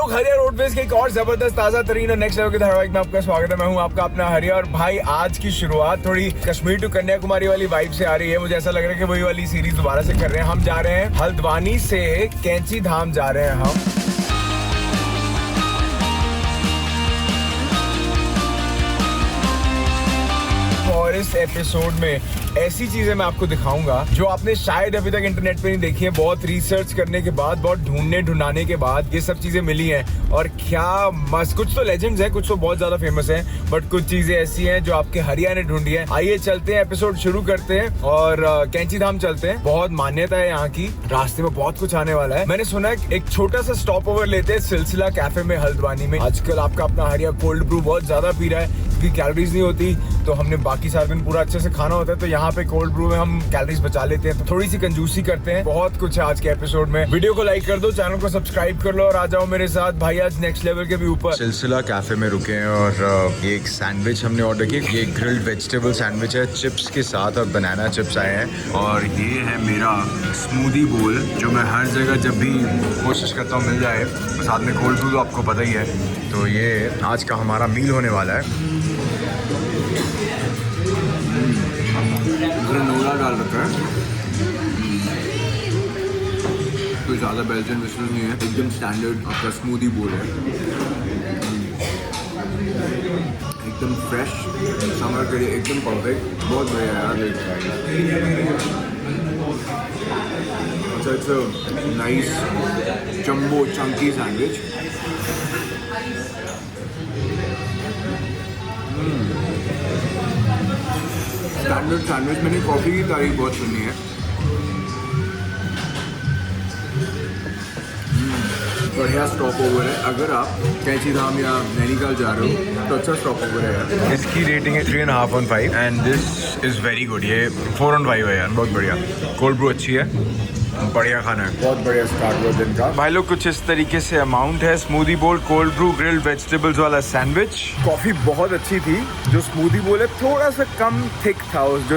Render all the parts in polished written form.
लोग, हरिया रोडवेज के एक और जबरदस्त ताजा तरीन और नेक्स्ट लेवल के धारावाहिक में आपका स्वागत है। मैं हूं आपका अपना हरिया और भाई आज की शुरुआत थोड़ी कश्मीर टू कन्याकुमारी वाली वाइब से आ रही है। मुझे ऐसा लग रहा है कि वही वाली सीरीज दोबारा से कर रहे हैं। हम जा रहे हैं हल्द्वानी से कैंची धाम जा रहे हैं हम। और इस एपिसोड में ऐसी चीजें मैं आपको दिखाऊंगा जो आपने शायद अभी तक इंटरनेट पे नहीं देखी है। बहुत रिसर्च करने के बाद, बहुत ढूंढने के बाद ये सब चीजें मिली हैं। और क्या मस्त, कुछ तो लेजेंड्स हैं, कुछ तो बहुत ज्यादा फेमस हैं, बट कुछ चीजें ऐसी हैं जो आपके हरिया ने ढूंढी है। आइए चलते हैं, एपिसोड शुरू करते हैं और कैंची धाम चलते हैं। बहुत मान्यता है यहाँ की, रास्ते में बहुत कुछ आने वाला है। मैंने सुना है एक छोटा सा स्टॉप ओवर लेते हैं सिलसिला कैफे में हल्द्वानी में। आजकल आपका अपना हरिया कोल्ड ब्रू बहुत ज्यादा पी रहा है क्योंकि कैलोरीज नहीं होती, तो हमने बाकी सारा दिन पूरा अच्छे से खाना होता है, तो यहाँ पे कोल्ड ब्रू में हम कैलोरीज बचा लेते हैं, तो थोड़ी सी कंजूसी करते हैं। बहुत कुछ है आज के एपिसोड में। वीडियो को लाइक कर दो, चैनल को सब्सक्राइब कर लो और आ जाओ मेरे साथ भाई आज नेक्स्ट लेवल के भी ऊपर। सिलसिला कैफे में रुके हैं और ये एक सैंडविच हमने ऑर्डर किया। ये ग्रिल्ड वेजिटेबल सैंडविच है चिप्स के साथ, और बनाना चिप्स आए हैं। और ये है मेरा स्मूदी बोल जो मैं हर जगह जब भी कोशिश करता हूँ मिल जाए। साथ में कोल्ड ब्रू तो आपको पता ही है। तो ये आज का हमारा मील होने वाला है। ग्रेनोला डाल रखा है, कोई ज़्यादा बेल्जियन विशेष नहीं है, एकदम स्टैंडर्ड आपका स्मूदी बोल है। एकदम फ्रेश समर के लिए एकदम परफेक्ट, बहुत बढ़िया यार। अच्छा, it's nice jumbo Chunky sandwich. Standard sandwich. मैंने कॉफ़ी की तारीफ बहुत सुनी है। बढ़िया स्टॉप ओवर है। अगर आप कैंची धाम या नैनीताल जा रहे हो तो अच्छा स्टॉप ओवर है यार। इसकी रेटिंग है 3.5 on 5 and this is very good. ये 4 on 5 है यार, बहुत बढ़िया। कोल्ड ब्रू अच्छी है, बढ़िया खाना है, बहुत बढ़िया स्टार्ट हुआ दिन का। भाई लोग। कुछ इस तरीके से अमाउंट है। स्मूदी बोल, कोल्ड ब्रू, ग्रिल्ड वेजिटेबल्स वाला सैंडविच। कॉफी बहुत अच्छी थी। जो स्मूदी बोल है थोड़ा सा कम थिक था, उस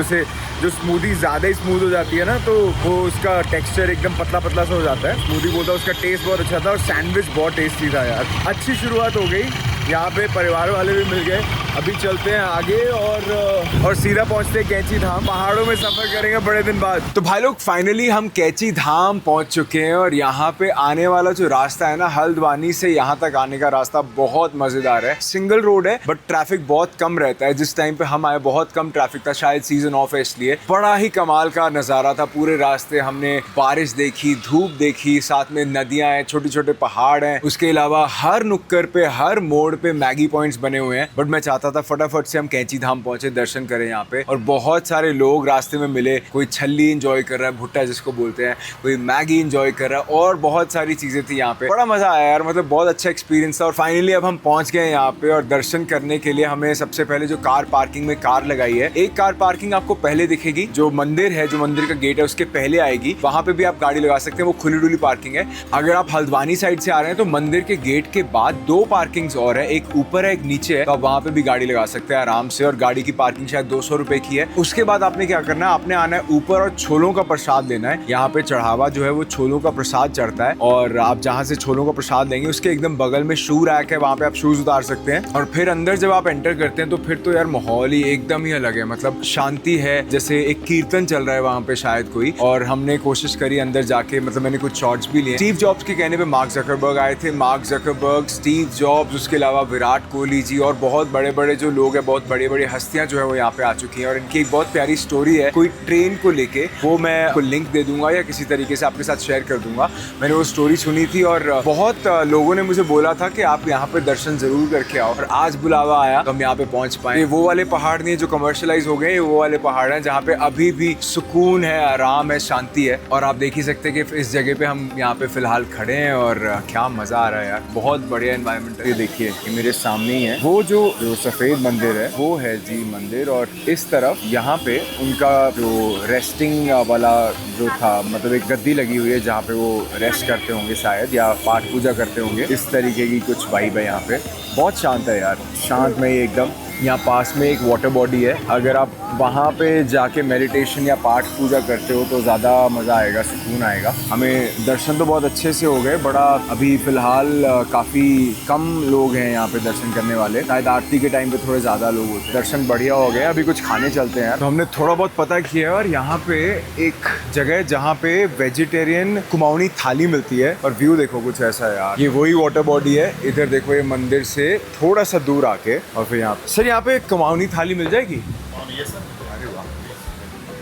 जो स्मूदी ज्यादा ही स्मूथ हो जाती है ना, तो वो उसका टेक्सचर एकदम पतला पतला सा हो जाता है। स्मूदी बोल था, उसका टेस्ट बहुत अच्छा था और सैंडविच बहुत टेस्टी था यार। अच्छी शुरुआत हो गई, यहाँ पे परिवार वाले भी मिल गए। अभी चलते हैं आगे और सीधा पहुँचते हैं कैंची धाम। पहाड़ों में सफर करेंगे बड़े दिन बाद। तो भाई लोग फाइनली हम कैंची धाम पहुँच चुके हैं और यहाँ पे आने वाला जो रास्ता है ना, हल्द्वानी से यहाँ तक आने का रास्ता बहुत मजेदार है। सिंगल रोड है बट ट्रैफिक बहुत कम रहता है। जिस टाइम पे हम आए बहुत कम ट्रैफिक था, शायद सीजन ऑफ है इसलिए। बड़ा ही कमाल का नज़ारा था। पूरे रास्ते हमने बारिश देखी, धूप देखी, साथ में नदियाँ हैं, छोटे छोटे पहाड़ हैं। उसके अलावा हर नुक्कड़ पे, हर मोड़ पे मैगी पॉइंट्स बने हुए हैं। बट मैं चाहता था फटाफट से हम कैंची धाम पहुंचे, दर्शन करें यहाँ पे। और बहुत सारे लोग रास्ते में मिले। कोई छल्ली एंजॉय कर रहा है, भुट्टा जिसको बोलते हैं, कोई मैगी एंजॉय कर रहा है, और बहुत सारी चीजें थी यहाँ पे। बड़ा मजा आया यार, मतलब बहुत अच्छा एक्सपीरियंस था। और फाइनली अब हम पहुंच गए यहाँ पे और दर्शन करने के लिए हमें सबसे पहले जो कार पार्किंग में कार लगाई है, एक कार पार्किंग आपको पहले दिखेगी। जो मंदिर है, जो मंदिर का गेट है उसके पहले आएगी, वहां पे भी आप गाड़ी लगा सकते हैं। वो खुली डुली पार्किंग है। अगर आप हल्द्वानी साइड से आ रहे हैं तो मंदिर के गेट के बाद 2 पार्किंग्स और है, एक ऊपर है एक नीचे है, तो आप वहां पे भी गाड़ी लगा सकते हैं आराम से। और गाड़ी की पार्किंग शायद 200 रुपए की है। उसके बाद आपने क्या करना है, आपने आना है ऊपर और छोलों का प्रसाद लेना है। यहाँ पे चढ़ावा जो है वो छोलों का प्रसाद चढ़ता है, और आप जहाँ से छोलों का प्रसाद लेंगे उसके एकदम बगल में शू रैक है, वहाँ पे आप शूज उतार सकते हैं। और फिर अंदर जब आप एंटर करते हैं तो फिर तो यार माहौल ही एकदम ही अलग है। मतलब शांति है, जैसे एक कीर्तन चल रहा है वहाँ पे शायद कोई। और हमने कोशिश करी अंदर जाके, मतलब मैंने कुछ शॉट्स भी लिए। स्टीव जॉब्स के कहने पे मार्क जकरबर्ग आए थे। मार्क जकरबर्ग, स्टीव जॉब्स, उसके अलावा विराट कोहली जी और बहुत बड़े बड़े जो लोग हैं, बहुत बड़ी बड़ी हस्तियां जो है वो यहाँ पे आ चुकी हैं। और इनकी एक बहुत प्यारी स्टोरी है कोई ट्रेन को लेके, वो मैं आपको लिंक दे दूंगा या किसी तरीके से आपके साथ शेयर कर दूंगा। मैंने वो स्टोरी सुनी थी और बहुत लोगों ने मुझे बोला था कि आप यहाँ पे दर्शन जरूर करके आओ। और आज बुलावा आया तो हम यहाँ पे पहुंच पाए। वो वाले पहाड़ नहीं जो कमर्शलाइज हो गए, वो वाले पहाड़ हैं जहाँ पे अभी भी सुकून है, आराम है, शांति है। और आप देख ही सकते हैं कि इस जगह पे हम यहाँ पे फिलहाल खड़े हैं और क्या मजा आ रहा है यार। बहुत बढ़िया एनवायरनमेंट है। ये देखिए मेरे सामने ही है वो जो सफेद मंदिर है, वो है जी मंदिर। और इस तरफ यहाँ पे उनका जो रेस्टिंग वाला जो था, मतलब एक गद्दी लगी हुई है जहाँ पे वो रेस्ट करते होंगे शायद, या पाठ पूजा करते होंगे। इस तरीके की कुछ वाइब है यहाँ पे। बहुत शांत है यार, शांत में एकदम। यहाँ पास में एक वाटर बॉडी है, अगर आप वहाँ पे जाके मेडिटेशन या पाठ पूजा करते हो तो ज़्यादा मज़ा आएगा, सुकून आएगा। हमें दर्शन तो बहुत अच्छे से हो गए, बड़ा अभी फ़िलहाल काफ़ी कम लोग हैं यहाँ पे दर्शन करने वाले, शायद आरती के टाइम पे थोड़े ज़्यादा लोग होते हैं। दर्शन बढ़िया हो गए, अभी कुछ खाने चलते हैं। तो हमने थोड़ा बहुत पता किया है और यहाँ पे एक जगह है जहाँ पे वेजिटेरियन कुमाऊनी थाली मिलती है और व्यू देखो कुछ ऐसा है यार। ये वही वाटर बॉडी है, इधर देखो ये मंदिर से थोड़ा सा दूर आके, और फिर यहाँ सर यहाँ पे कुमाऊनी थाली मिल जाएगी? अरे वाह,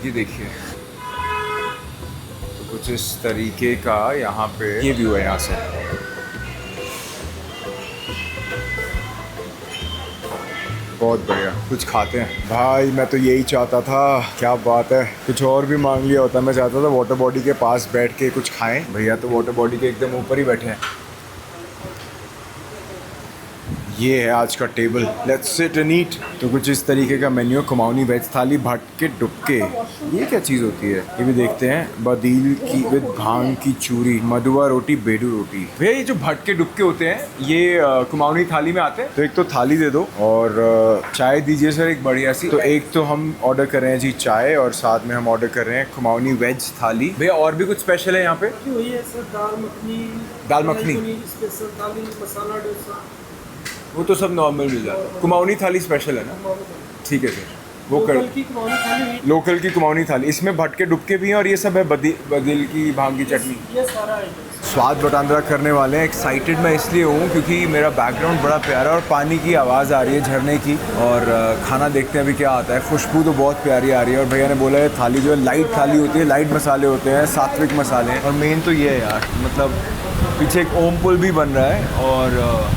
ये देखिए तो कुछ इस तरीके का यहाँ पे ये व्यू है यहाँ से। बहुत बढ़िया, कुछ खाते हैं भाई। मैं तो यही चाहता था, क्या बात है, कुछ और भी मांग लिया होता। मैं चाहता था वाटर बॉडी के पास बैठ के कुछ खाएं, भैया तो वाटर बॉडी के एकदम ऊपर ही बैठे हैं। ये है आज का table, let's sit and eat. तो कुछ इस तरीके का मेन्यू, कुमाऊनी वेज थाली, भटके डुबके, ये क्या चीज़ होती है ये भी देखते हैं। बदील की विद भांग की चूरी, मडुआ रोटी, बेडू रोटी। भैया ये जो भटके डुबके होते हैं ये कुमाऊनी थाली में आते हैं? तो एक तो थाली दे दो और चाय दीजिए सर एक बढ़िया सी। तो एक तो हम ऑर्डर कर रहे हैं जी चाय, और साथ में हम ऑर्डर कर रहे हैं कुमाऊनी वेज थाली। भैया और भी कुछ स्पेशल है यहाँ पे? वही है सर, दाल मखनी, स्पेशल थाली, मसाला डोसा, वो तो सब नॉर्मल मिल जाता है। कुमाऊनी थाली स्पेशल है ना? ठीक है सर, वो कर। लोकल की कुमाऊनी थाली, लोकल की कुमाऊनी थाली, इसमें भटके डुबके भी हैं और ये सब है बदिल की भांग की चटनी। ये सारा आइटम। स्वाद बटांदरा करने वाले हैं। एक्साइटेड मैं इसलिए हूँ क्योंकि मेरा बैकग्राउंड बड़ा प्यारा और पानी की आवाज़ आ रही है, झरने की, और खाना देखते हैं अभी क्या आता है। खुशबू तो बहुत प्यारी आ रही है और भैया ने बोला है थाली जो है लाइट थाली होती है, लाइट मसाले होते हैं, सात्विक मसाले हैं। और मेन तो ये है यार, मतलब पीछे एक ओम पुल भी बन रहा है और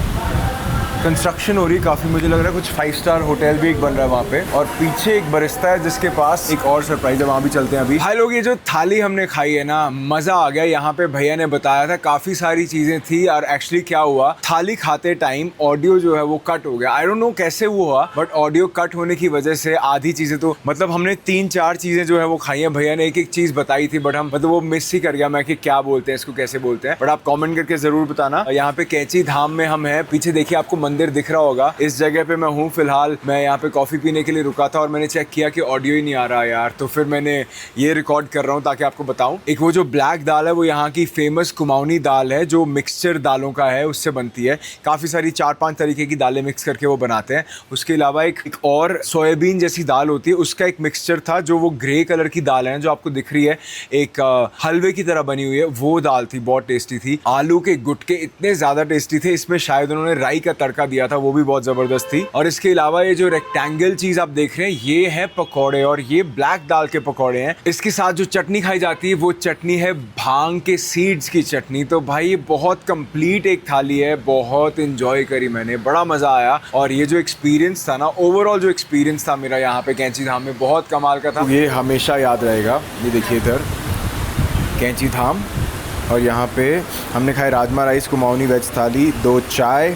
कंस्ट्रक्शन हो रही है काफ़ी, मुझे लग रहा है कुछ 5 स्टार होटल भी एक बन रहा है वहाँ पे। और पीछे एक बरिस्ता है जिसके पास एक और सरप्राइज है, वहाँ भी चलते हैं अभी। भाई लोग, ये जो थाली हमने खाई है ना, मज़ा आ गया। यहाँ पे भैया ने बताया था काफ़ी सारी चीज़ें थी, और एक्चुअली क्या हुआ, थाली खाते टाइम ऑडियो जो है वो कट हो गया। आई डोंट नो कैसे वो हुआ, बट ऑडियो कट होने की वजह से आधी चीज़ें तो, मतलब हमने 3-4 चीज़ें जो है वो खाई हैं। भैया ने एक चीज़ बताई थी बट हम, मतलब वो मिस ही कर गया मैं कि क्या बोलते हैं इसको, कैसे बोलते हैं। बट आप कॉमेंट करके ज़रूर बताना। यहाँ पे कैची धाम में हम हैं, पीछे देखिए आपको मंदिर दिख रहा होगा। इस जगह पे मैं हूँ फिलहाल, मैं यहाँ पे कॉफ़ी पीने के लिए रुका था और मैंने चेक किया कि ऑडियो ही नहीं आ रहा यार, तो फिर मैंने ये रिकॉर्ड कर रहा हूँ ताकि आपको बताऊँ। एक वो जो ब्लैक दाल है वो यहाँ की फेमस कुमाऊनी दाल है, जो मिक्सचर दालों का है, उससे बनती है। काफ़ी सारी 4-5 तरीके की दालें मिक्स करके वो बनाते हैं। उसके अलावा एक और सोयाबीन जैसी दाल होती है, उसका एक मिक्सचर था, जो वो ग्रे कलर की दाल है जो आपको दिख रही है, एक हलवे की तरह बनी हुई है, वो दाल थी, बहुत टेस्टी थी। आलू के गुटके इतने ज़्यादा टेस्टी थे, इसमें शायद उन्होंने राई का तड़का दिया था, वो भी बहुत ज़बरदस्त थी। और इसके अलावा ये जो रेक्टेंगल चीज़ आप देख रहे हैं, ये है पकौड़े, और ये ब्लैक दाल के पकौड़े हैं। इसके साथ जो चटनी खाई जाती है वो चटनी है भांग के सीड्स की चटनी। तो भाई ये बहुत कंप्लीट एक थाली है, बहुत इंजॉय करी मैंने, बड़ा मज़ा आया। और ये जो एक्सपीरियंस था ना, ओवरऑल जो एक्सपीरियंस था मेरा यहाँ पे कैंची धाम में, बहुत कमाल का था। ये हमेशा याद रहेगा। ये देखिए इधर कैंची धाम, और यहाँ पे हमने खाए राजमा राइस, कुमाऊनी वेज थाली, 2 चाय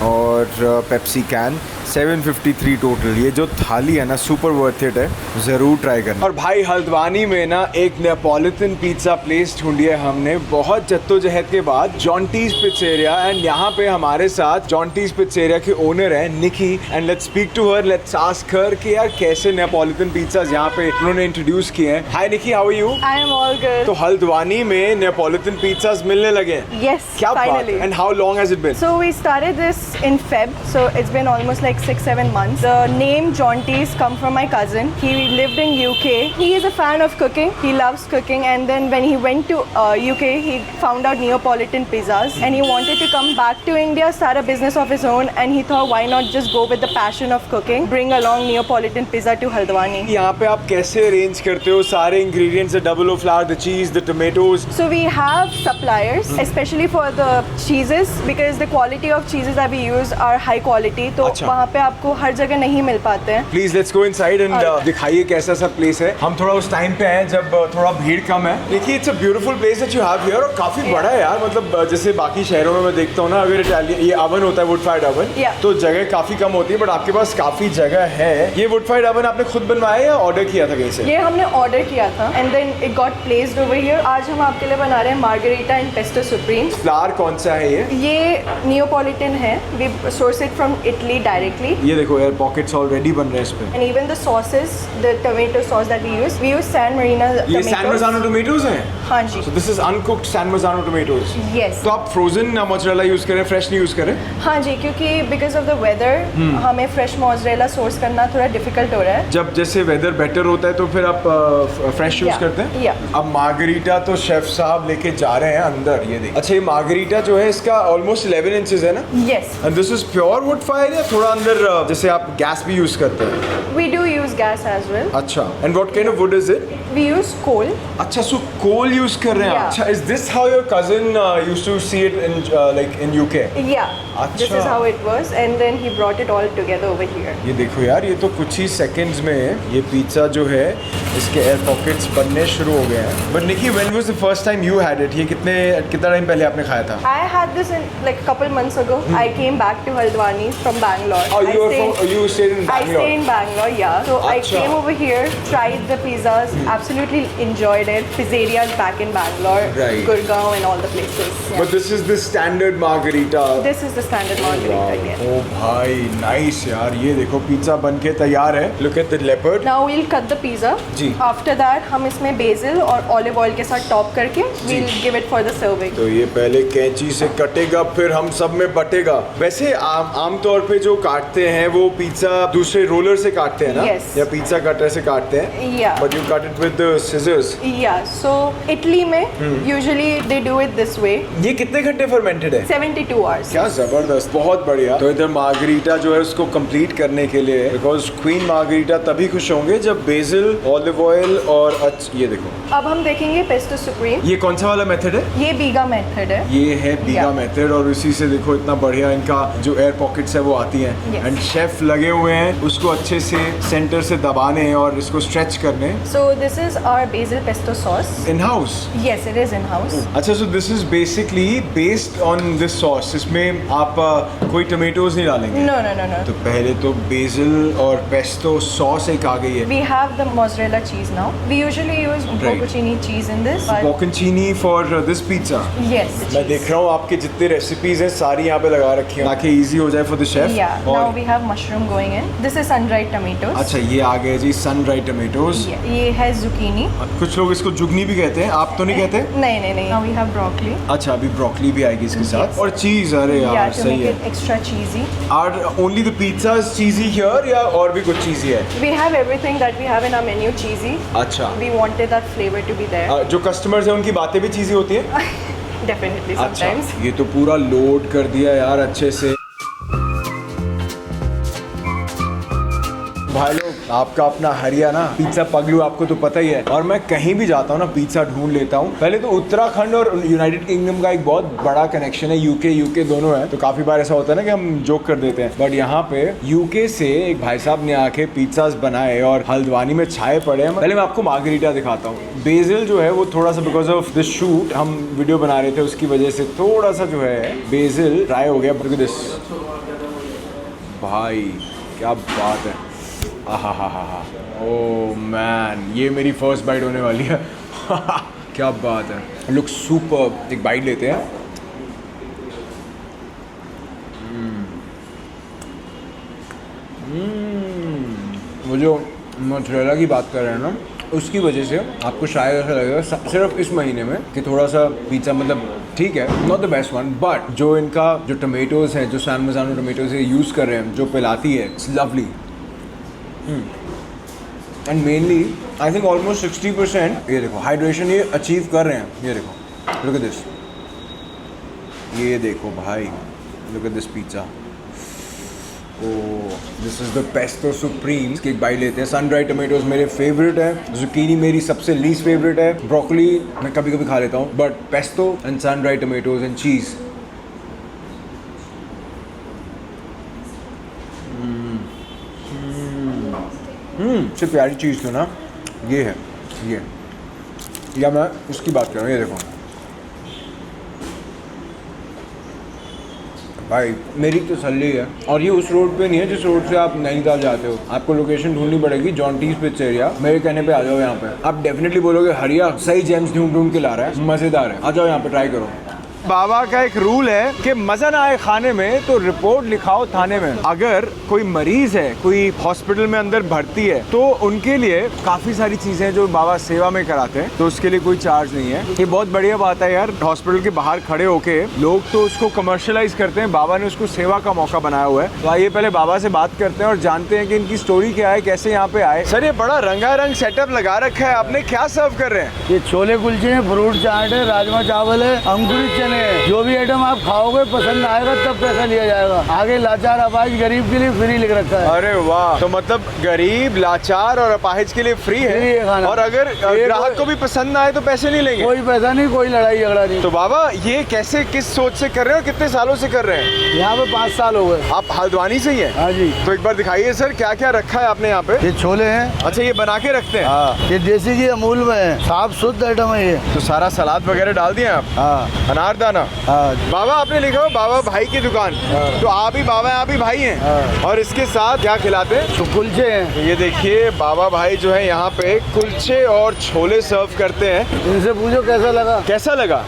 और पेप्सी कैन, 753 टोटल। ये जो थाली है ना, सुपर वर्थ इट है, ज़रूर ट्राई करना। और भाई हल्द्वानी में ना एक नेपोलिटन पिज़्ज़ा प्लेस ढूंढी है हमने बहुत जद्दोजहद के बाद, जॉन्टीज पिज़्ज़ेरिया। एंड यहाँ पे हमारे साथ जॉन्टीज पिज़्ज़ेरिया के ओनर है Nikki, and let's speak to her, let's ask her कि यार कैसे नेपोलिटन पिज़्ज़ाज यहाँ पे उन्होंने इंट्रोड्यूस किए हैं। Hi Nikki, how are you? I am all good. तो हल्द्वानी में नेपोलिटन पिज़्ज़ाज मिलने लगे हैं? Yes, क्या बात finally. है? And how long has it been? So we started this in Feb, so it's been almost like 6-7 months. The name Jonty's come from my cousin. He lived in UK. He is a fan of cooking. He loves cooking, and then when he went to UK, he found out Neapolitan pizzas, and he wanted to come back to India, start a business of his own, and he thought why not just go with the passion of cooking, bring along Neapolitan pizza to Haldwani. यहाँ पे आप कैसे arrange करते हो सारे ingredients, the double O flour, the cheese, the tomatoes? So we have suppliers, especially for the cheeses, because the quality of cheeses that we use are high quality. तो अच्छा। वहाँ पे आपको हर जगह नहीं मिल पाते हैं। Please let's go inside and दिखाइए कैसा सा प्लेस है। हम थोड़ा उस टाइम पे हैं जब थोड़ा भीड़ कम है। देखिए it's a beautiful place that you have here, और काफी बड़ा है यार, मतलब जैसे बाकी शहरों में मैं देखता हूँ ना, अगर इटालियन ये ओवन होता है, वुड फायर्ड ओवन, तो जगह काफी कम होती है, बट आपके पास काफी जगह है। ये वुड फायर्ड ओवन आपने खुद बनवाया या ऑर्डर किया था कहीं से? ये हमने ऑर्डर किया था, and then it got placed over here. आज हम आपके लिए बना रहे हैं margherita and pesto supreme. Flour कौन सा है ये? ये नियोपॉलिटन है, we source it from Italy directly. tightly. ये देखो यार पॉकेट्स ऑलरेडी बन रहे हैं इस पे। And even the sauces, the tomato sauce that we use San Marino ये tomatoes. सैन मजानो टोमेटोज हैं। हाँ जी। So this is uncooked San Marzano tomatoes. Yes. तो आप फ्रोजन मोज़रेला यूज करें, फ्रेश नहीं यूज करें? हाँ जी, क्योंकि because of the weather हमें fresh mozzarella source करना थोड़ा difficult हो रहा है। जब जैसे वेदर बेटर होता है तो फिर आप फ्रेश यूज Yeah, करते हैं? yeah. अब मार्गरीटा तो शेफ साहब लेके जा रहे हैं अंदर, ये देखिए। अच्छा, ये मार्गरीटा जो है इसका ऑलमोस्ट 11 इंचेस है ना? Yes. And this is pure wood fire या थोड़ा अंदर जैसे आप गैस भी यूज करते हैं? We do use gas as well. अच्छा, and what kind of would is it? We use coal. अच्छा, सो कोल यूज कर रहे हैं। Yeah. अच्छा, is this how your cousin used to see it in like in UK? Yeah. This अच्छा। is how it was, and then he brought it all together over here. ये देखो यार, ये तो कुछ ही सेकंड्स में ये पिज्जा जो है इसके एयर पॉकेट्स बनने शुरू हो गए हैं। But Nikki, when was the first time you had it? ये कितना टाइम पहले आपने खाया था? I had this in like a couple months ago. I came back to Haldwani from Bangalore. Oh, I you stayed in I Bangalore. stay in Bangalore, yeah. So I Acha. came over here, tried the pizzas, absolutely enjoyed it. Pizzeria is back in Bangalore, Right. Gurgaon, and all the places. Yeah. But this is the standard margarita. This is the standard margarita, yes. ओ भाई, nice यार। ये देखो pizza बन के तैयार है। Look at the leopard. Now we'll cut the pizza. Ji. After that, हम इसमें basil और olive oil के साथ टॉप करके we'll give it for the serving. तो ये पहले कैंची से कटेगा, फिर हम सब में बटेगा। वैसे आमतौर पे जो काटते हैं वो पिज्जा दूसरे रोलर से काटते हैं ना? Yes. या पिज्जा कटर से काटते हैं? Yeah. But you cut it with the scissors. Yeah. So Italy में usually they do it this way. ये कितने घंटे फर्मेंटेड है? 72 hours. क्या जबरदस्त, बहुत बढ़िया। तो इधर मार्गरीटा जो है उसको कंप्लीट करने के लिए, बिकॉज क्वीन मार्गरीटा तभी खुश होंगे जब बेसिल, ऑलिव ऑयल और ये देखो। अब हम देखेंगे पेस्टो सुप्रीम। ये कौन सा वाला मेथड है? ये बीगा मेथड है। ये है बीगा Yeah. मेथड, और इसी से देखो इतना बढ़िया इनका जो एयर पॉकेट्स है वो आती हैं। Yes. एंड शेफ लगे हुए हैं उसको अच्छे से सेंटर से दबाने और इसको स्ट्रेच करने। So this is our basil pesto sauce. In house? Yes, it is in house. अच्छा, so this is basically based on this sauce. इसमें आप कोई टमेटोज नहीं डालेंगे? No, no, no, no. तो पहले तो बेसिल और पेस्टो सॉस एक आ गई है। We have the mozzarella cheese now. We usually use bocconcini cheese in this. but- Bocconcini for this pizza. Yes. मैं देख रहा हूँ आपके जितने रेसिपीज हैं सारी यहाँ पे लगा रखी हैं ताकि इजी हो जाए for the chef. Yeah. Now we have mushroom going in. This is sun-dried tomatoes. अच्छा, ये आ गए जी सन ड्राइड टमेटोज। Yeah. ये है zucchini. कुछ लोग इसको जुगनी भी कहते हैं, आप तो नहीं कहते? नहीं नहीं नहीं. Now we have broccoli. अच्छा, अभी ब्रोकली भी आएगी इसके साथ, और चीज। अरे Yeah, यार to सही make है। it extra cheesy. Are only the pizza is cheesy here या और भी कुछ चीजी है? We have everything that we have in our menu cheesy. अच्छा, We wanted that flavor to be there. जो कस्टमर्स हैं उनकी बातें भी चीजी होती है? Definitely अच्छा, sometimes. ये तो पूरा लोड कर दिया यार अच्छे से। भाई लोग, आपका अपना हरियाणा पिज्जा पगलू आपको तो पता ही है, और मैं कहीं भी जाता हूँ ना पिज्जा ढूंढ लेता हूँ। पहले तो उत्तराखंड और यूनाइटेड किंगडम का एक बहुत बड़ा कनेक्शन है, यूके दोनों है, तो काफी बार ऐसा होता है ना कि हम जोक कर देते हैं। बट यहाँ पे यूके से एक भाई साहब ने आके पिज्जाज बनाए और हल्द्वानी में छाए पड़े हैं। पहले मैं आपको मार्गरीटा दिखाता हूँ। बेसिल जो है वो थोड़ा सा बिकॉज ऑफ दिस शूट हम वीडियो बना रहे थे उसकी वजह से थोड़ा सा जो है बेसिल ड्राई हो गया। Look at this। भाई क्या बात है, आहा हा हा हा, ओह मैन, ये मेरी फर्स्ट बाइट होने वाली है। क्या बात है, लुक सुपर। एक बाइट लेते हैं। वो जो मोज़रेला की बात कर रहे हैं ना, उसकी वजह से आपको शायद ऐसा लगेगा सिर्फ इस महीने में कि थोड़ा सा पिज़्ज़ा मतलब ठीक है, not the best one, but जो इनका जो टमेटोज़ हैं, जो सैन मज़ानो टमेटोज़ यूज़ कर रहे हैं, जो पिलाती है, it's lovely. And mainly I think almost 60% ये देखो हाइड्रेशन ये अचीव कर रहे हैं। ये देखो, लुक एट दिस, ये देखो भाई, look at this pizza. Oh, this is the pesto supreme. इसकी एक बाइट लेते हैं। सन ड्राइड टमेटोज मेरे फेवरेट है, जुकीनी मेरी सबसे लीस्ट फेवरेट है, ब्रोकली मैं कभी कभी खा लेता हूँ, but pesto and sun dried tomatoes and cheese. सबसे प्यारी चीज़ तो ना ये है, ये, या मैं उसकी बात कर रहा हूँ, ये देखो भाई, मेरी तसल्ली है। और ये उस रोड पे नहीं है जिस रोड से आप नैनीताल जाते हो, आपको लोकेशन ढूंढनी पड़ेगी, जॉन्टीज पिच एरिया। मेरे कहने पे आ जाओ यहाँ पे, आप डेफिनेटली बोलोगे हरिया सही जेम्स ढूंढ के ला रहा है, मज़ेदार है, आ जाओ यहाँ पे ट्राई करो। बाबा का एक रूल है कि मजा ना आए खाने में तो रिपोर्ट लिखाओ थाने में। अगर कोई मरीज है, कोई हॉस्पिटल में अंदर भर्ती है, तो उनके लिए काफी सारी चीजें जो बाबा सेवा में कराते हैं, तो उसके लिए कोई चार्ज नहीं है। ये बहुत बढ़िया बात है यार। हॉस्पिटल के बाहर खड़े होके लोग तो उसको कमर्शियलाइज करते हैं, बाबा ने उसको सेवा का मौका बनाया हुआ है। तो आइए पहले बाबा से बात करते हैं और जानते हैं कि इनकी स्टोरी क्या है, कैसे यहाँ पे आए। सर ये बड़ा रंगारंग सेटअप लगा रखा है आपने, क्या सर्व कर रहे हैं? ये छोले कुलचे हैं, फ्रूट चाट है, राजमा चावल है, अंकुरित चने हैं। जो भी आइटम आप खाओगे पसंद आएगा तब पैसा लिया जाएगा। आगे लाचार अपाहिज गरीब के लिए फ्री लिख रखा है। अरे वाह, तो मतलब गरीब, लाचार और अपाहिज के लिए फ्री फ्री है है। खाना। और अगर ग्राहक को भी पसंद ना आए तो पैसे नहीं लेंगे? कोई पैसा नहीं, कोई लड़ाई झगड़ा नहीं। तो बाबा ये कैसे, किस सोच से कर रहे हो, कितने सालों से कर रहे हैं? यहाँ पे 5 साल हो गए। आप हल्द्वानी से ही हैं? हाँ जी। तो एक बार दिखाइए सर, क्या क्या रखा है आपने यहाँ पे? ये छोले हैं। अच्छा, ये बना के रखते हैं? हाँ, ये देसी घी अमूल में है, साफ शुद्ध आइटम है ये। तो सारा सलाद वगैरह डाल दिए आप? हाँ अनारदाना। हाँ। बाबा आपने लिखा हो बाबा भाई की दुकान, तो आप ही बाबा हैं, आप ही भाई हैं। हाँ। और इसके साथ क्या खिलाते हैं? तो कुलचे हैं। ये देखिए बाबा भाई जो है यहाँ पे कुलचे और छोले सर्व करते हैं। इनसे पूछो कैसा लगा। कैसा लगा?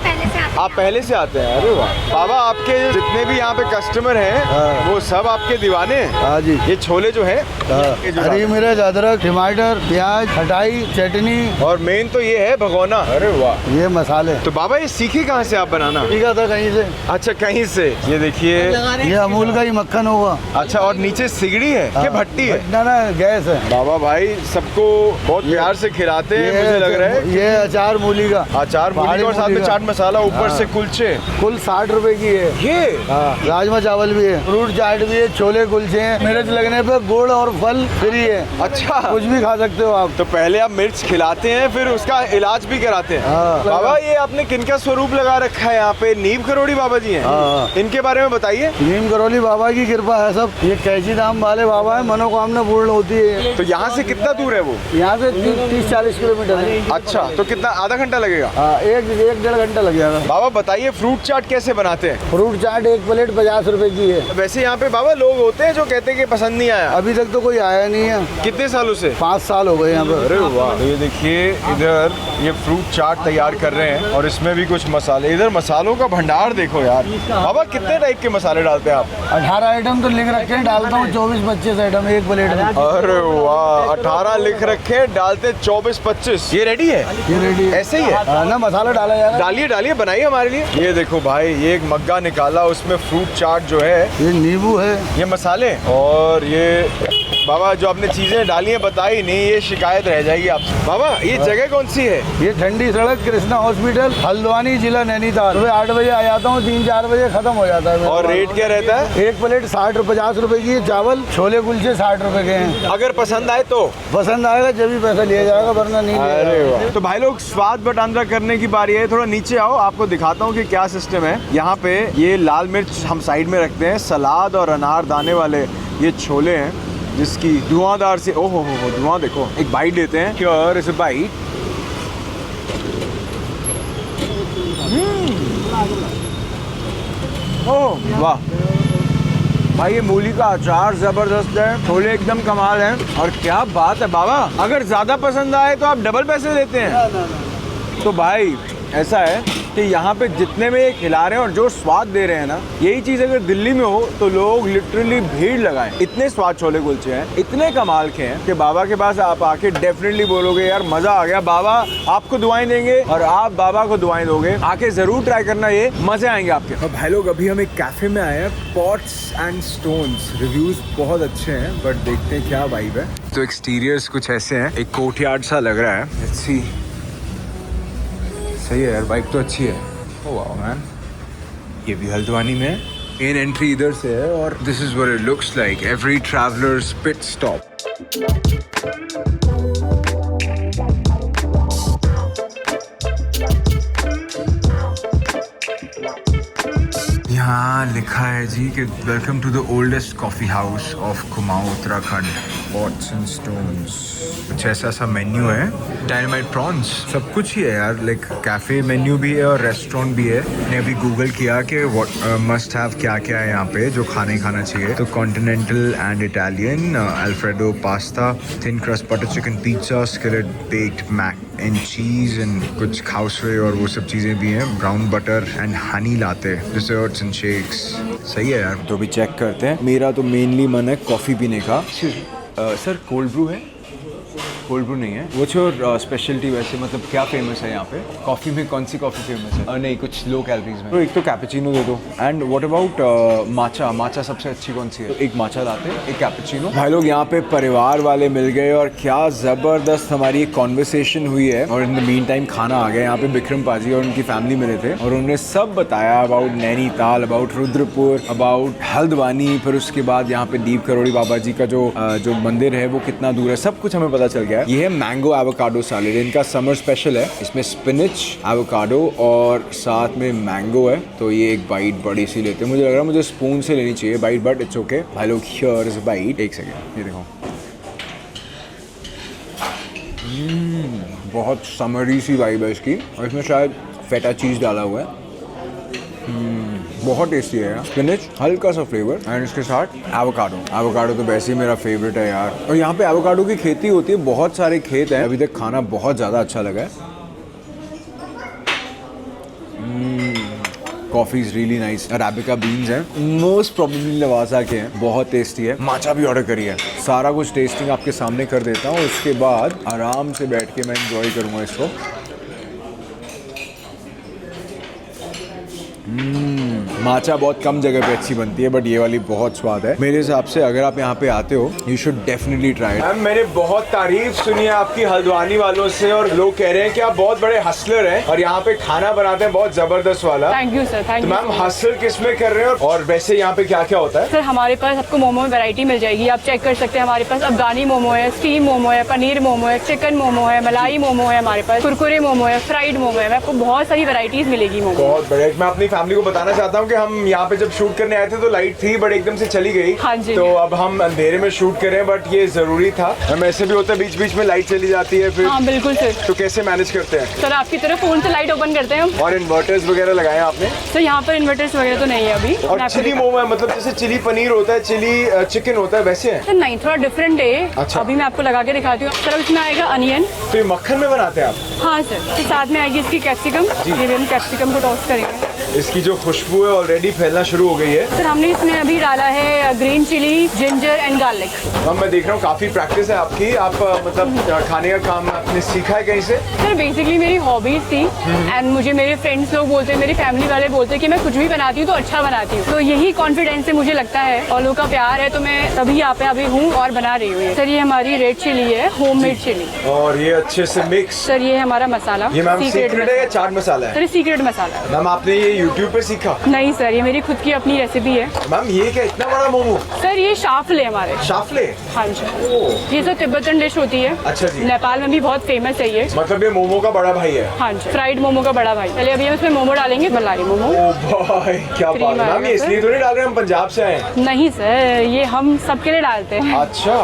आप पहले से आते हैं? अरे वाह। बाबा आपके जितने भी यहाँ पे कस्टमर हैं, हाँ। वो सब आपके दीवाने हैं? हाँ जी। ये छोले जो है, ये जो हरी मिर्च, अदरक, टमाटर, प्याज, खटाई, चटनी और मेन तो ये है भगोना। अरे वाह। ये मसाले। तो बाबा ये सीखे कहाँ से आप बनाना? सीखा था कहीं से। अच्छा, कहीं से। ये देखिए, ये अमूल का ही मक्खन होगा। अच्छा, और नीचे सिगड़ी है कि भट्टी है? ना ना, गैस है। बाबा भाई सबको बहुत प्यार से खिलाते हैं, मुझे लग रहा है। ये अचार मूली का। अचार मूली पहाड़ी का और साथ में मूली का। चाट मसाला, ऊपर हाँ। से कुलचे। कुल 60 रुपए की है। ये हाँ, राजमा चावल भी है, फ्रूट चाट भी है, छोले कुलचे हैं। मिर्च लगने पे गुड़ और फल फ्री है। अच्छा, कुछ भी खा सकते हो आप। तो पहले आप मिर्च खिलाते हैं, फिर उसका इलाज भी कराते हैं। हाँ। बाबा ये आपने किनका स्वरूप लगा रखा है यहाँ पे? नीम करोड़ी बाबा जी हैं। हाँ। इनके बारे में बताइए। नीम करोली बाबा की कृपा है सब। ये कैची धाम वाले बाबा है, मनोकामना पूर्ण होती है। तो यहाँ से कितना दूर है वो? यहाँ से 30-40 किलोमीटर है। अच्छा, तो कितना, आधा घंटा लगेगा? हाँ, एक 1-1.5 घंटा लग जाएगा। बाबा बताइए फ्रूट चाट कैसे बनाते हैं? फ्रूट चाट एक प्लेट 50 रुपए की है। वैसे यहाँ पे बाबा लोग होते हैं जो कहते हैं कि पसंद नहीं आया। अभी तक तो कोई आया नहीं है। कितने सालों से? 5 साल हो गए यहाँ पर। अरे वाह। तो ये देखिए इधर ये फ्रूट चाट तैयार कर रहे हैं और इसमें भी कुछ मसाले। इधर मसालों का भंडार देखो यार। बाबा कितने टाइप के मसाले डालते हैं आप? 18 आइटम तो लिख रखे हैं, डालता हूँ 24-25 आइटम एक प्लेट में। अरे वाह, 18 लिख रखे, डालते 24-25। ये रेडी है? ये रेडी है। ऐसे ही है? हाँ ना, मसाला डाला जाएगा। डालिए डालिए, बनाइए हमारे लिए। ये देखो भाई, ये एक मग्गा निकाला, उसमें फ्रूट चाट जो है, ये नींबू है। ये मसाले, और ये बाबा जो आपने चीजें डाली हैं बताई नहीं, ये शिकायत रह जाएगी आपसे। बाबा ये जगह कौन सी है? ये ठंडी सड़क, कृष्णा हॉस्पिटल, हल्द्वानी, जिला नैनीताल। सुबह 8 बजे आ जाता हूँ, 3-4 बजे खत्म हो जाता है। और रेट क्या रहता है? एक प्लेट 50 रुपए की है। चावल, छोले कुलचे 60 रुपए के हैं। अगर पसंद आए तो? पसंद आएगा जब भी पैसा लिया जाएगा, वरना नहीं लिया अरे जाएगा। वाह। तो भाई लोग स्वाद बटांदरा करने की बारी है। थोड़ा नीचे आओ, आपको दिखाता हूँ कि क्या सिस्टम है यहाँ पे। ये लाल मिर्च हम साइड में रखते हैं, सलाद और अनार दाने वाले ये छोले हैं, जिसकी धुआंधार से, ओहो हो धुआं देखो। एक बाइट देते हैं, श्योर इज अ बाइट। ओह वाह भाई, ये मूली का अचार जबरदस्त है, छोले एकदम कमाल हैं। और क्या बात है बाबा, अगर ज्यादा पसंद आए तो आप डबल पैसे देते हैं? तो भाई ऐसा है कि यहाँ पे जितने में ये खिला रहे हैं और जो स्वाद दे रहे हैं ना, यही चीज़ अगर दिल्ली में हो तो लोग लिटरली भीड़ लगाएं। इतने स्वाद छोले कुलचे हैं, इतने कमाल के हैं कि बाबा के पास आप आके डेफिनेटली बोलोगे यार मज़ा आ गया। बाबा आपको दुआएं देंगे और आप बाबा को दुआएं दोगे। आके ज़रूर ट्राई करना, ये मज़े आएंगे आपके। और भाई लोग अभी हम एक कैफ़े में आए हैं, पॉट्स एंड स्टोन्स। रिव्यूज़ बहुत अच्छे हैं, बट देखते हैं क्या वाइब है। तो एक्सटीरियर्स कुछ ऐसे हैं, एक कोर्टयार्ड सा लग रहा है। Let's see. सही है यार, बाइक तो अच्छी है। ओह वाओ मैन, ये भी हल्द्वानी में। मेन एंट्री इधर से है और this is what it looks like, every travellers pit stop. यहाँ लिखा है जी कि welcome to the oldest coffee house of Kumaon Uttarakhand, pots and stones. कुछ ऐसा सा मेन्यू है, डायनामाइट प्रॉन्स, सब कुछ ही है यार। लाइक कैफे मेन्यू भी है और रेस्टोरेंट भी है। मैंने अभी गूगल किया कि व्हाट मस्ट हैव क्या क्या है यहाँ पे जो खाना चाहिए। तो continental and Italian, Alfredo pasta, thin crust butter chicken pizza, skillet baked mac and cheese and कुछ खाउसवे और वो सब चीज़ें भी हैं. Brown butter and honey latte, desserts and shakes. सही है यार. तो भी चेक करते हैं. मेरा तो मेनली मन है कॉफ़ी पीने का. सर कोल्ड ब्रू है? कोल्ड ब्रू नहीं है. वो जो स्पेशलिटी वैसे मतलब क्या फेमस है यहाँ पे? कॉफ़ी में कौन सी कॉफ़ी फेमस है? नहीं, कुछ लो कैलोरीज में. तो एक तो कैपेचिनो दे दो. एंड व्हाट अबाउट माचा? माचा सबसे अच्छी कौन सी है? तो एक माचा लाते हैं, एक कैपेचिनो. भाई लोग यहाँ पे परिवार वाले मिल गए और क्या ज़बरदस्त हमारी एक कॉन्वर्सेशन हुई है. और इन द मीन टाइम खाना आ गया. यहाँ पे विक्रम पाजी और उनकी फैमिली मिले थे और उन्होंने सब बताया about Nainital, about Rudrapur, about Haldwani. फिर उसके बाद यहाँ पे दीप करोड़ी बाबा जी का जो मंदिर है वो कितना दूर है, सब कुछ हमें पता चल गया. ये है मैंगो एवोकाडो सैलेड. इनका समर स्पेशल है. इसमें स्पिनच, एवोकाडो और साथ में मैंगो है. तो ये एक बाइट बड़ी सी लेते हैं. मुझे लग रहा है मुझे स्पून से लेनी चाहिए बाइट, बट इट्स ओके. भाई लोग हियर इज बाइट. एक सेकेंड, ये देखो. बहुत समरी सी वाइब है इसकी और इसमें शायद फेटा चीज़ डाला हुआ है. बहुत टेस्टी है यार. स्पिनच, हल्का सा फ्लेवर एंड इसके साथ एवोकाडो. एवोकाडो तो वैसे ही मेरा फेवरेट है यार. और यहाँ पे एवोकाडो की खेती होती है. बहुत सारे खेत हैं. अभी तक खाना बहुत ज़्यादा अच्छा लगा है. Coffee is really nice. Arabica beans हैं, मोस्ट प्रोबेबली लवासा के हैं. बहुत टेस्टी है. माचा भी ऑर्डर करी है. सारा कुछ टेस्टिंग आपके सामने कर देता हूँ. उसके बाद आराम से बैठ के मैं एंजॉय करूँगा इसको. माचा बहुत कम जगह पे अच्छी बनती है बट ये वाली बहुत स्वाद है मेरे हिसाब से. अगर आप यहाँ पे आते हो you should definitely try. Ma'am मैंने बहुत तारीफ सुनी है आपकी हल्द्वानी वालों से और लोग कह रहे हैं कि आप बहुत बड़े हसलर हैं और यहाँ पे खाना बनाते हैं बहुत जबरदस्त वाला. Thank you sir. थैंक तो यू. मैम हसल किस में कर रहे हैं और वैसे यहाँ पे क्या क्या होता है? सर हमारे पास आपको मोमो में वैरायटी मिल जाएगी. आप चेक कर सकते हैं. हमारे पास अफगानी मोमो है, स्टीम मोमो है, पनीर मोमो है, चिकन मोमो है, मलाई मोमो है, हमारे पास कुरकुरे मोमो है, फ्राइड मोमो है. आपको बहुत सारी वैरायटीज मिलेगी मोमो. बहुत बढ़िया. मैं अपनी फैमिली को बताना चाहता हूँ कि हम यहाँ पे जब शूट करने आए थे तो लाइट थी बट एकदम से चली गई. हाँ जी. तो अब हम अंधेरे में शूट कर रहे हैं बट ये जरूरी था. हम ऐसे भी होता है बीच बीच में लाइट चली जाती है फिर. हाँ बिल्कुल सर. तो कैसे मैनेज करते हैं? सर आपकी तरफ फोन से लाइट ओपन करते हैं हम. और इन्वर्टर्स वगैरह लगाए आपने? सर यहाँ पर इन्वर्टर्स वगैरह तो नहीं है अभी. और चिली मोमो है मतलब जैसे चिली पनीर होता है, चिली चिकन होता है वैसे है? सर नहीं, थोड़ा डिफरेंट है. अच्छा. अभी मैं आपको लगा के दिखाती हूँ. सर इसमें आएगा अनियन. तो ये मक्खन में बनाते हैं आप? हाँ सर. तो साथ में आएगी इसकी कैप्सिकम. ये हम कैप्सिकम को टॉस करेंगे. इसकी जो खुशबू है ऑलरेडी फैलना शुरू हो गई है. सर हमने इसमें अभी डाला है green chilli, ginger and garlic. अब मैं देख रहा हूँ काफी प्रैक्टिस है आपकी. आप मतलब खाने का काम आपने सीखा है कहीं से? सर बेसिकली मेरी हॉबीज थी एंड मुझे मेरे फ्रेंड्स लोग बोलते हैं, मेरी फैमिली वाले बोलते हैं कि मैं कुछ भी बनाती हूँ तो अच्छा बनाती हूँ. तो यही कॉन्फिडेंस से मुझे लगता है और लोगों का प्यार है तो मैं तभी यहाँ पे अभी हूँ और बना रही हूँ. सर ये हमारी रेड चिली है, होममेड चिली. और ये अच्छे से मिक्स. सर ये हमारा मसाला. ये मैम सीक्रेट है या चाट मसाला है? सर सीक्रेट मसाला है. मैम आपने ये यूट्यूब पे सीखा? नहीं सर, ये मेरी खुद की अपनी रेसिपी है. मैम ये क्या इतना बड़ा मोमो? सर ये शाफले हमारे. शाफले? हाँ जी. ये सर तिब्बतन डिश होती है. अच्छा जी. नेपाल में भी बहुत फेमस है ये. मतलब ये मोमो का बड़ा भाई है? हाँ जी. फ्राइड मोमो का बड़ा भाई. चलिए अभी हम इसमें मोमो डालेंगे, मलाई मोमो. ओ भाई क्या बात है. मैम ये इसलिए तो नहीं डाल रहे हम पंजाब से आए हैं? नहीं सर, ये हम सबके लिए डालते हैं. अच्छा.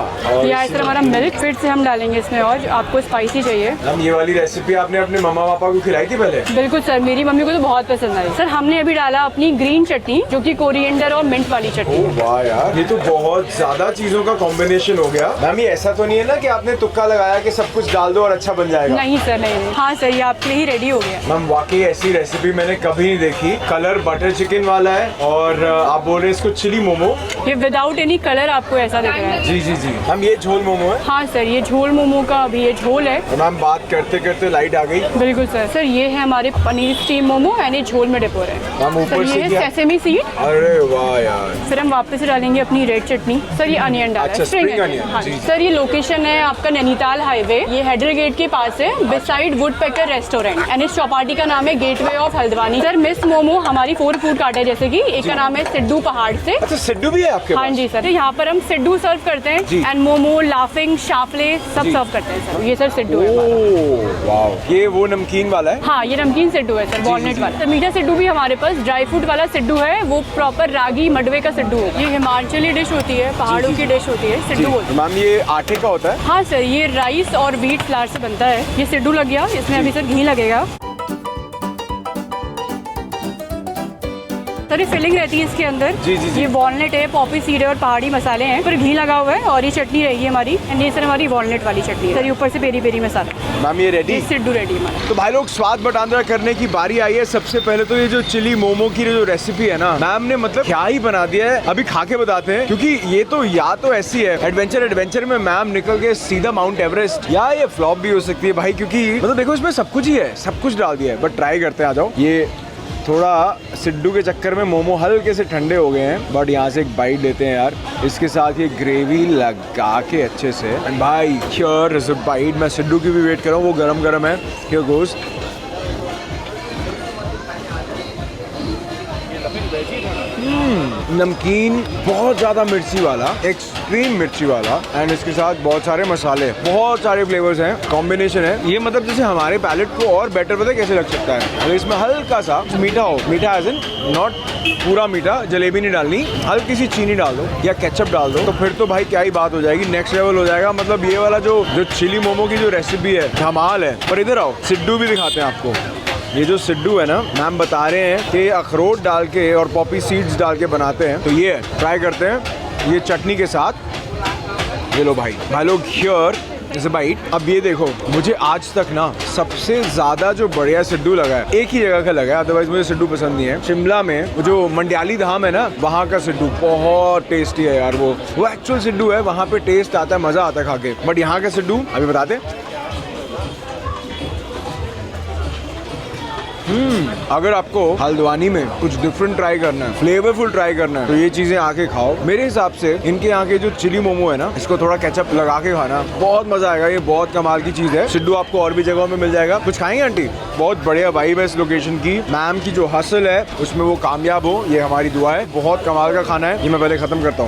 ये सर हमारा मिल्क. फिर से हम डालेंगे इसमें और आपको स्पाइसी चाहिए. मैम ये वाली रेसिपी आपने अपने मम्मा पापा को खिलाई थी पहले? बिल्कुल सर, मेरी मम्मी को तो बहुत पसंद आई. सर हमने अभी डाला अपनी ग्रीन चटनी जो कि कोरिएंडर और मिंट वाली चटनी. वाह यार, ये तो बहुत ज्यादा चीजों का कॉम्बिनेशन हो गया. मैम ये ऐसा तो नहीं है ना कि आपने तुक्का लगाया कि सब कुछ डाल दो और अच्छा बन जाएगा? नहीं सर, नहीं. हाँ सर, ये आपके लिए ही रेडी हो गया. मैम वाकई ऐसी रेसिपी मैंने कभी नहीं देखी. कलर बटर चिकन वाला है और आप बोल रहे हैं इसको चिली मोमो. ये विदाउट एनी कलर आपको ऐसा दिख रहा है. जी जी जी. मैम ये झोल मोमो है? हाँ सर, ये झोल मोमो का अभी ये झोल है. मैम बात करते करते लाइट आ गई. बिल्कुल सर. सर ये है हमारे पनीर स्टीम मोमो एंड ये झोल में डिपो है. मैम ऊपर सर से ये है क्या? Sesame seed. अरे वाह यार. फिर हम वापस से डालेंगे अपनी रेड चटनी. सर ये अनियन डाला अच्छा, है. Spring onion. हाँ जी, जी. सर ये लोकेशन है आपका नैनीताल हाईवे. ये हेडर गेट के पास है बिसाइड वुडपेकर रेस्टोरेंट एंड इस चौपाटी का नाम है gateway of Haldwani. Sir miss momo हमारी 4 फूड कार्ट है जैसे कि एक का नाम है सिड्डू पहाड़ से. अच्छा सिड्डू भी है आपके हाँ पास? जी सर. यहाँ पर हम सिड्डू सर्व करते हैं एंड मोमो, लाफिंग, शाफले सब सर्व करते हैं सर. ये सर सिड्डू है हमारा. ओह वाह. ये वो नमकीन वाला है? हाँ ये नमकीन सिड्डू है सर, वॉलनट वाला. तो मीठा सिड्डू भी हमारे पास. ड्राई फ्रूट वाला सिड्डू है वो प्रॉपर रागी मडवे का सिड्डू है. ये हिमाचली डिश होती है, पहाड़ों की डिश होती है, सिड्डू बोलते हैं. मैम ये आटे का होता है? हाँ सर, ये राइस और व्हीट फ्लावर से बनता है. ये सिड्डू लग गया. इसमें अभी सर घी लगेगा. सारी फिलिंग रहती है इसके अंदर। जी, जी, जी। ये वॉलनट है, पॉपी सीड है और पहाड़ी मसाले हैं, पर घी लगा हुआ है। और ये चटनी रहेगी हमारी, एंड ये सर हमारी वॉलनट वाली चटनी है सर, ये ऊपर से पेरी पेरी मसाला। मैम ये रेडी? सिड्डू रेडी हमारा। तो भाई लोग स्वाद बटांदरा करने की बारी आई है। सबसे पहले तो ये जो चिली मोमो की जो रेसिपी है ना, मैम ने मतलब क्या ही बना दिया है। अभी खा के बताते हैं, क्योंकि ये तो या तो ऐसी है एडवेंचर में मैम निकल गए सीधा माउंट एवरेस्ट, या ये फ्लॉप भी हो सकती है भाई, क्योंकि मतलब देखो इसमें सब कुछ ही है, सब कुछ डाल दिया है। बट ट्राई करते हैं, आ जाओ। ये थोड़ा सिड्डू के चक्कर में मोमो हल्के से ठंडे हो गए हैं, बट यहाँ से एक बाइट लेते हैं यार। इसके साथ ये ग्रेवी लगा के अच्छे से, एंड भाई हियर इज अ बाइट। मैं सिड्डू की भी वेट कर रहा हूँ, वो गरम गरम है। हियर गोस। नमकीन बहुत ज़्यादा मिर्ची वाला, एक्सट्रीम मिर्ची वाला, एंड इसके साथ बहुत सारे मसाले, बहुत सारे फ्लेवर्स हैं, कॉम्बिनेशन है ये। मतलब जैसे हमारे पैलेट को और बेटर पता है कैसे लग सकता है अगर इसमें हल्का सा मीठा हो। मीठा एज इन नॉट पूरा मीठा, जलेबी नहीं डालनी, हल्की सी चीनी डाल दो या केचप डाल दो, तो फिर तो भाई क्या ही बात हो जाएगी, नेक्स्ट लेवल हो जाएगा। मतलब ये वाला जो चिली मोमो की जो रेसिपी है धमाल है। पर इधर आओ, सिड्डू भी दिखाते हैं आपको। ये जो सिड्डू है ना, मैम बता रहे हैं कि अखरोट डाल के और पॉपी सीड्स डाल के बनाते हैं, तो ये ट्राई करते हैं ये चटनी के साथ। ये लो भाई लोग, हियर इज अ बाइट। अब ये देखो, मुझे आज तक ना सबसे ज्यादा जो बढ़िया सिड्डू लगा है एक ही जगह का लगा है, अदरवाइज मुझे सिड्डू पसंद नहीं है। शिमला में जो मंडियाली धाम है ना, वहाँ का सिड्डू बहुत टेस्टी है यार। वो एक्चुअल सिड्डू है, वहाँ पे टेस्ट आता है, मजा आता है खा के। बट यहाँ का सिड्डू अभी बताते। अगर आपको हल्द्वानी में कुछ डिफरेंट ट्राई करना है, फ्लेवरफुल ट्राई करना है, तो ये चीजें आके खाओ। मेरे हिसाब से इनके यहाँ के जो चिली मोमो है ना, इसको थोड़ा केचप लगा के खाना, बहुत मजा आएगा। ये बहुत कमाल की चीज है। सिड्डू आपको और भी जगहों में मिल जाएगा। कुछ खाएंगे आंटी? बहुत बढ़िया वाइब है इस लोकेशन की। मैम की जो हसल है उसमें वो कामयाब हो, ये हमारी दुआ है। बहुत कमाल का खाना है। ये मैं पहले खत्म करता हूँ।